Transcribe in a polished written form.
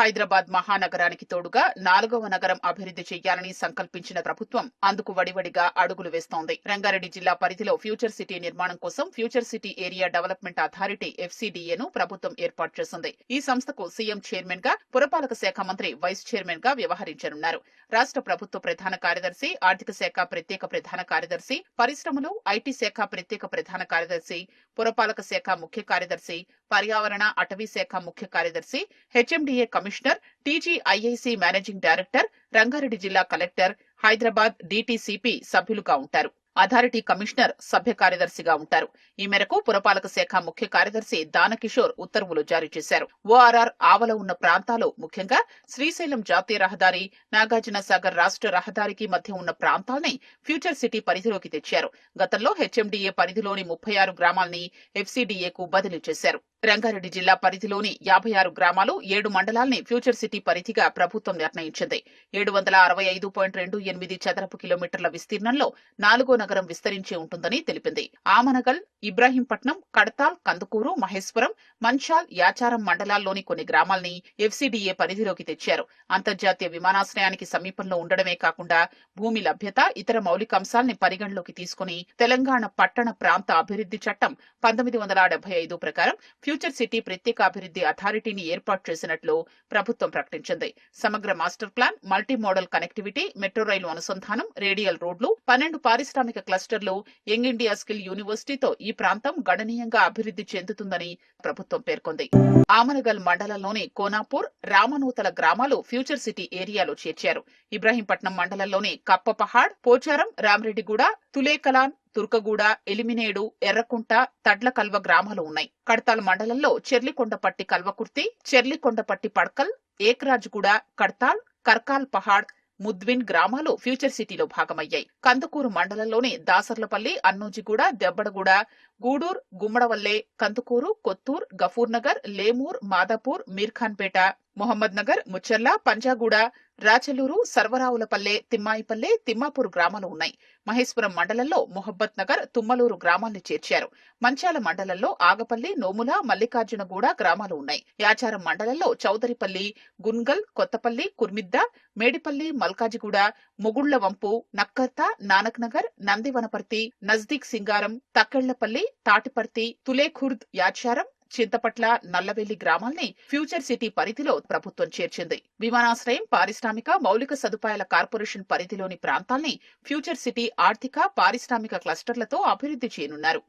హైదరాబాద్ మహానగరానికి తోడుగా 4వ నగరం అభివృద్ధి చేయాలని సంకల్పించిన ప్రభుత్వం అందుకు వడివడిగా అడుగులు వేస్తోంది. రంగారెడ్డి జిల్లా పరిధిలో ఫ్యూచర్ సిటీ నిర్మాణం కోసం future city area development authority FCDA ను ప్రభుత్వం ఏర్పాటు చేసింది. ఈ సంస్థకు సీఎం చైర్మన్ గా, పురపాలక శాఖ మంత్రి వైస్ చైర్మన్ గా వ్యవహరించనున్నారు. రాష్ట్ర ప్రభుత్వ ప్రధాన కార్యదర్శి, ఆర్థిక శాఖ ప్రత్యేక ప్రధాన కార్యదర్శి, పరిశ్రమలు, ఐటీ శాఖ ప్రత్యేక ప్రధాన కార్యదర్శి, పురపాలక శాఖ ముఖ్య కార్యదర్శి, పర్యావరణ అటవీ శాఖ ముఖ్య కార్యదర్శి, HMDA commissioner, TGIIC managing director, Rangareddy జిల్లా కలెక్టర్, హైదరాబాద్ DTCP సభ్యులుగా ఉంటారు. అథారిటీ కమిషనర్ సభ్య కార్యదర్శిగా ఉంటారు. ఈ మేరకు పురపాలక శాఖ ముఖ్య కార్యదర్శి దానకిషోర్ ఉత్తర్వులు జారీ చేశారు. ORR ఆవల ఉన్న ప్రాంతాలు, ముఖ్యంగా శ్రీశైలం జాతీయ రహదారి, నాగార్జున సాగర్ రాష్ట్ర రహదారికి మధ్య ఉన్న ప్రాంతాల్ని ఫ్యూచర్ సిటీ పరిధిలోకి తెచ్చారు. గతంలో HMDA పరిధిలోని 36 గ్రామాల్ని FCDAకు బదిలీ చేశారు. రంగారెడ్డి జిల్లా పరిధిలోని 56 గ్రామాలు, 7 మండలాల్ని ఫ్యూచర్ సిటీ పరిధిగా ప్రభుత్వం నిర్ణయించింది. 765.28 చదరపు కిలోమీటర్ల విస్తీర్ణంలో 4వ నగరం విస్తరించి ఉంటుందని తెలిపింది. ఆమనగల్, ఇబ్రాహీంపట్నం, కడతాల్, కందుకూరు, మహేశ్వరం, మంచాల్, యాచారం మండలాల్లోని కొన్ని గ్రామాల్ని FCDA పరిధిలోకి తెచ్చారు. అంతర్జాతీయ విమానాశ్రయానికి సమీపంలో ఉండడమే కాకుండా భూమి లభ్యత, ఇతర మౌలిక అంశాల్ని పరిగణలోకి తీసుకుని తెలంగాణ పట్టణ ప్రాంత అభివృద్ధి చట్టం 1975 ప్రకారం ఫ్యూచర్ సిటీ ప్రత్యేక అభివృద్ధి అథారిటీని ఏర్పాటు చేసినట్లు ప్రభుత్వం ప్రకటించింది. సమగ్ర master plan, multi modal connectivity, metro రైలు అనుసంధానం, రేడియల్ రోడ్లు, 12 పారిశ్రామిక క్లస్టర్లు, యంగ్ ఇండియా స్కిల్ యూనివర్సిటీతో ఈ ప్రాంతం గణనీయంగా అభివృద్ధి చెందుతుందని ప్రభుత్వం పేర్కొంది. ఆమనగల్ మండలంలోని కోనాపూర్, రామనూతల గ్రామాలు ఫ్యూచర్ సిటీ ఏరియాలో చేర్చారు. ఇబ్రాహీంపట్నం మండలంలోని కప్పపహాడ్, పోచారం, రామరెడ్డిగూడ, తులేకలాన్, తుర్కగూడ, ఎలిమినేడు, ఎర్రకుంట, తడ్లకల్వ గ్రామాలు ఉన్నాయి. కడతాల్ మండలంలో చెర్లికొండపట్టి కల్వకుర్తి, చెర్లికొండపట్టి పడ్కల్, ఏక్రాజ్గూడ, కడతాల్, కర్కాల్ పహాడ్, ముద్విన్ గ్రామాలు ఫ్యూచర్ సిటీలో భాగమయ్యాయి. కందుకూరు మండలంలోని దాసర్లపల్లి, అన్నోజిగూడ, దెబ్బడగూడ, గూడూర్, గుమ్మడవల్లే, కందుకూరు, కొత్తూర్, గఫూర్నగర్, లేమూర్, మాదాపూర్, మీర్ఖాన్పేట, మొహమ్మద్ నగర్, ముచ్చర్ల, పంజాగూడ, రాచలూరు, సర్వరావులపల్లె, తిమ్మాయిపల్లె, తిమ్మాపూర్ గ్రామాలు ఉన్నాయి. మహేశ్వరం మండలంలో మొహబ్బత్ నగర్, తుమ్మలూరు గ్రామాల్ని చేర్చారు. మంచాల మండలంలో ఆగపల్లి, నోముల, మల్లికార్జునగూడ గ్రామాలు ఉన్నాయి. యాచారం మండలంలో చౌదరిపల్లి, గున్గల్, కొత్తపల్లి, కుర్మిద్ద, మేడిపల్లి, మల్కాజిగూడ, మొగుళ్లవంపు, నక్కర్త, నానక్ నగర్, నందివనపర్తి, నజ్దీక్ సింగారం, తక్కెళ్లపల్లి, తాటిపర్తి, తులేఖుర్ద్, యాచారం, చింతపట్ల, నల్లవెల్లి గ్రామాల్ని ఫ్యూచర్ సిటీ పరిధిలో ప్రభుత్వం చేర్చింది. విమానాశ్రయం, పారిశ్రామిక మౌలిక సదుపాయాల కార్పొరేషన్ పరిధిలోని ప్రాంతాల్ని ఫ్యూచర్ సిటీ ఆర్థిక, పారిశ్రామిక క్లస్టర్లతో అభివృద్ధి చేయనున్నారు.